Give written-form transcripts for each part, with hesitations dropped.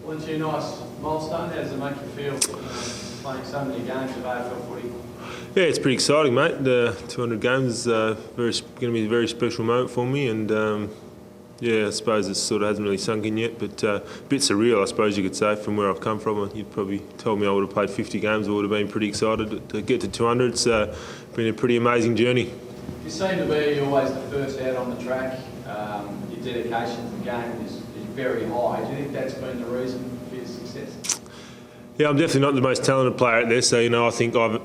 Lynch, a nice milestone. How does it make you feel playing so many games of AFL footy? Yeah, it's pretty exciting, mate. The 200 games is going to be a very special moment for me, and yeah, I suppose it sort of hasn't really sunk in yet, but a bit surreal, I suppose you could say, from where I've come from. You'd probably told me I would have played 50 games, I would have been pretty excited to get to 200. It's been a pretty amazing journey. You seem to be always the first out on the track. Your dedication to the game is very high. Do you think that's been the reason for your success? Yeah, I'm definitely not the most talented player out there, so I think I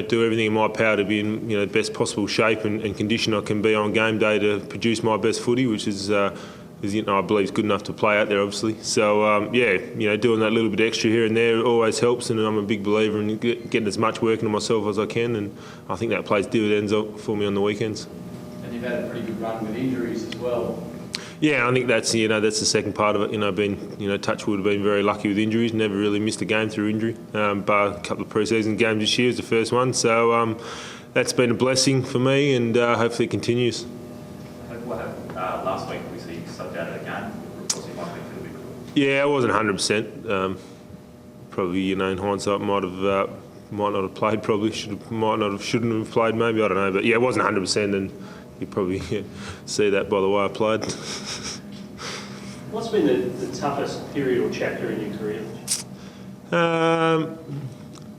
do everything in my power to be in the best possible shape and condition I can be on game day to produce my best footy, which is I believe is good enough to play out there, obviously. So yeah, doing that little bit extra here and there always helps, and I'm a big believer in getting as much work into myself as I can, and I think that plays dividends for me on the weekends. And you've had a pretty good run with injuries as well. Yeah, I think that's that's the second part of it. Been touch wood, have been very lucky with injuries. Never really missed a game through injury. Bar a couple of pre-season games this year is the first one. So that's been a blessing for me, and hopefully it continues. What happened last week? We see you subbed out of the game. Was it likely to be? Yeah, I wasn't 100%. Probably in hindsight might not have played. Probably shouldn't have played. Maybe, I don't know. But yeah, it wasn't 100%, and you probably see that by the way I played. What's been the toughest period or chapter in your career? I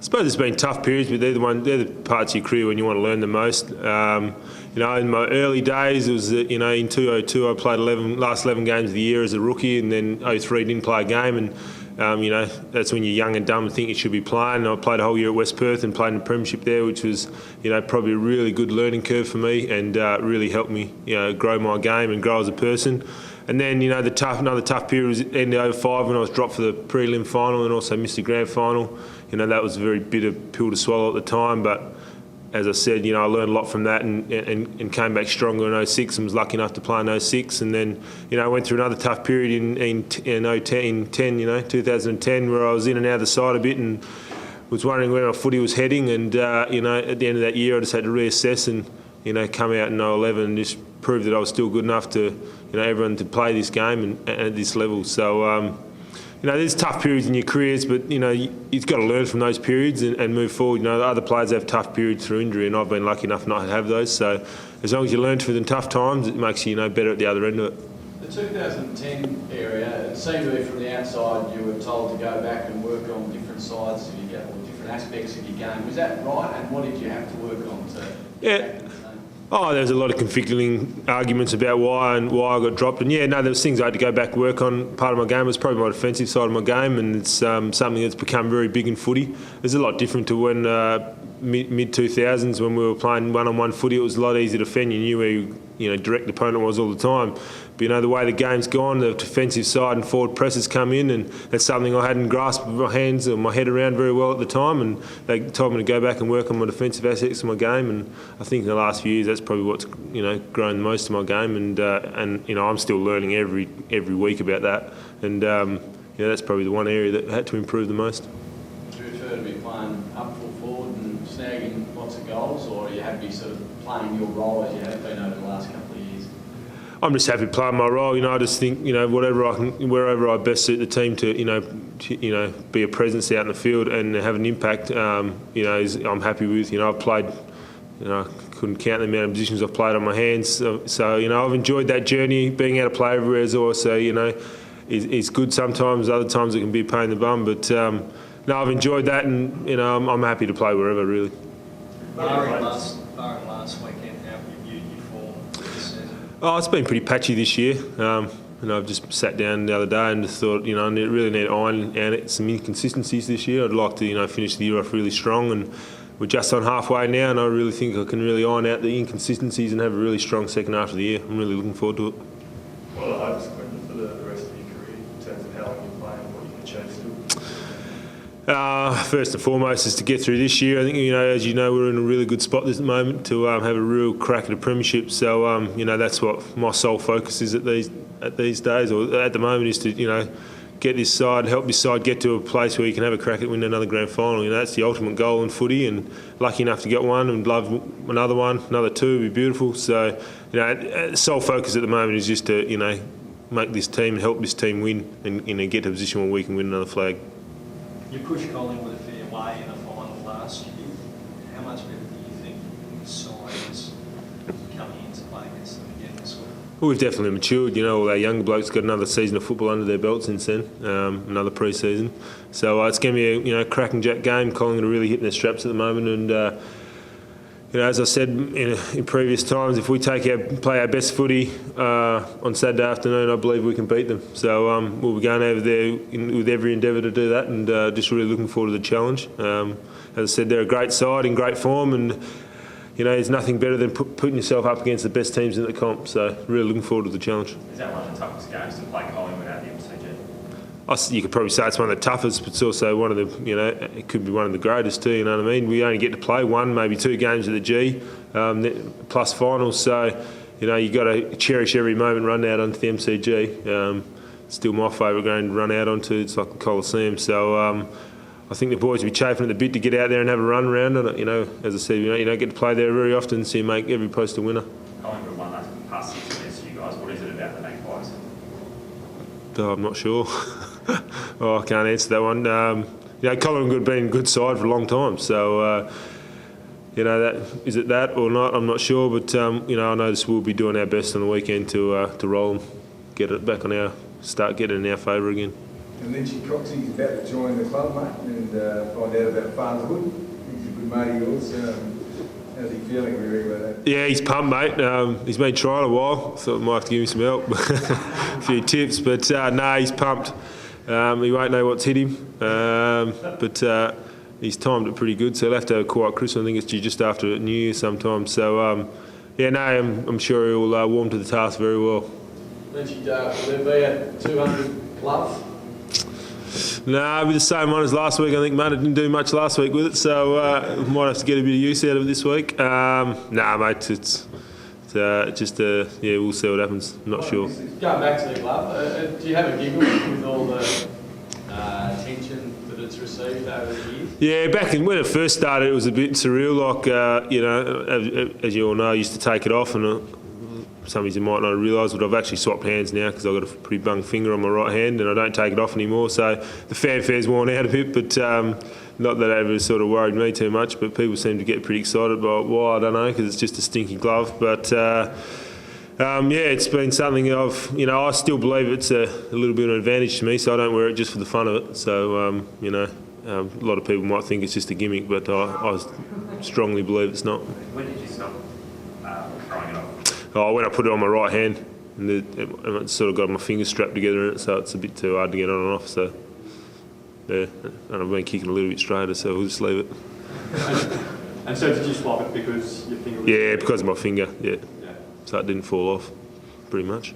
suppose it's been tough periods, but they're the parts of your career when you want to learn the most. In my early days, it was in 2002 I played last 11 games of the year as a rookie, and then 2003 didn't play a game, and that's when you're young and dumb and think you should be playing. I played a whole year at West Perth and played in the premiership there, which was probably a really good learning curve for me, and really helped me grow my game and grow as a person. And then another tough period was end of 2005 when I was dropped for the prelim final and also missed the grand final. That was a very bitter pill to swallow at the time, but as I said, I learned a lot from that and came back stronger in 2006 and was lucky enough to play in 2006. And then, I went through another tough period in 2010, where I was in and out of the side a bit and was wondering where my footy was heading. And, at the end of that year, I just had to reassess and, come out in 2011 and just prove that I was still good enough to, everyone to play this game and at this level. So, there's tough periods in your careers, but you've got to learn from those periods and move forward. Other players have tough periods through injury, and I've been lucky enough not to have those. So as long as you learn through the tough times, it makes you better at the other end of it. The 2010 area, it seemed to be from the outside you were told to go back and work on different sides of your game, or different aspects of your game. Was that right? And what did you have to work on to? Yeah. Oh, there was a lot of conflicting arguments about why I got dropped. And there was things I had to go back and work on. Part of my game was probably my defensive side of my game, and it's something that's become very big in footy. It's a lot different to when mid-2000s when we were playing one-on-one footy. It was a lot easier to defend. You knew where your direct opponent was all the time. But the way the game's gone, the defensive side and forward presses come in, and that's something I hadn't grasped with my hands or my head around very well at the time, and they told me to go back and work on my defensive aspects of my game, and I think in the last few years that's probably what's grown the most of my game, and I'm still learning every week about that, and that's probably the one area that I had to improve the most. Do you prefer to be playing up full forward and snagging lots of goals, or are you happy sort of playing your role as you have been over the last couple of years? I'm just happy playing my role. I just think wherever I best suit the team to be a presence out in the field and have an impact. I'm happy with. I've played. I couldn't count the amount of positions I've played on my hands. So I've enjoyed that journey. Being able to play everywhere is also is good sometimes. Other times it can be a pain in the bum. But no, I've enjoyed that, and I'm happy to play wherever really. Barring last weekend, how have you viewed your form this season? Oh, it's been pretty patchy this year. I've just sat down the other day and just thought, I really need to iron out some inconsistencies this year. I'd like to, finish the year off really strong, and we're just on halfway now, and I really think I can really iron out the inconsistencies and have a really strong second half of the year. I'm really looking forward to it. What are the hopes for the rest of your career in terms of how long you play and what you can achieve still? First and foremost is to get through this year. I think, as you know, we're in a really good spot at the moment to have a real crack at a premiership. So, that's what my sole focus is at these days, or at the moment, is to, get this side, help this side get to a place where you can have a crack at winning another grand final. That's the ultimate goal in footy, and lucky enough to get one, and love another two would be beautiful. So, sole focus at the moment is just to, make this team, help this team win, and get to a position where we can win another flag. You pushed Collingwood a fair way in the final last year. How much better do you think the side is coming into play against them again this week? Well, we've definitely matured. All our younger blokes got another season of football under their belt since then, another pre-season. So it's going to be a cracking jack game. Collingwood are really hitting their straps at the moment, and as I said in previous times, if we play our best footy on Saturday afternoon, I believe we can beat them. So we'll be going over there with every endeavour to do that, and just really looking forward to the challenge. As I said, they're a great side in great form, and there's nothing better than putting yourself up against the best teams in the comp. So really looking forward to the challenge. Is that one of the toughest games to play Collingwood at the MCG? You could probably say it's one of the toughest, but it's also one of the, it could be one of the greatest too, you know what I mean? We only get to play one, maybe 2 games at the G, plus finals, so, you got to cherish every moment run out onto the MCG. Still my favourite game to run out onto, it's like the Coliseum, so I think the boys will be chafing at the bit to get out there and have a run around it. As I said, you don't get to play there very often, so you make every post a winner. Collingwood won that past 6 against you guys. What is it about the Magpies? I'm not sure. I can't answer that one. Collingwood have been a good side for a long time, so is it that or not? I'm not sure, but I know this we'll be doing our best on the weekend to roll them, get it back start getting in our favour again. And Lynch Coxey's about to join the club, mate, and find out about fatherhood. He's a good mate of yours. How's he feeling? We ready about that? Yeah, he's pumped, mate. He's been trying a while. Thought I might have to give him some help, a few tips, but no, he's pumped. He won't know what's hit him, but he's timed it pretty good, so he'll have to have a quiet Christmas. I think it's due just after New Year sometime. So, I'm sure he'll warm to the task very well. Lynchy, will there be a 200 glove? No, it'll be the same one as last week. I think Matt didn't do much last week with it, so we might have to get a bit of use out of it this week. Mate, it's just we'll see what happens. I'm not sure. Going back to the glove, do you have a giggle with all the attention that it's received over the years? Yeah, back when it first started, it was a bit surreal. As you all know, I used to take it off, and some of you might not realise, but I've actually swapped hands now because I've got a pretty bung finger on my right hand, and I don't take it off anymore. So the fanfare's worn out a bit, but not that it ever sort of worried me too much. But people seem to get pretty excited by why, I don't know, because it's just a stinky glove. But it's been something I still believe it's a little bit of an advantage to me, so I don't wear it just for the fun of it. So, a lot of people might think it's just a gimmick, but I strongly believe it's not. When did you stop throwing it off? When I put it on my right hand, and it's sort of got my fingers strapped together in it, so it's a bit too hard to get on and off. So, yeah, and I've been kicking a little bit straighter, so we'll just leave it. And so did you swap it because your finger was... Yeah, because of my finger, yeah. So it didn't fall off, pretty much.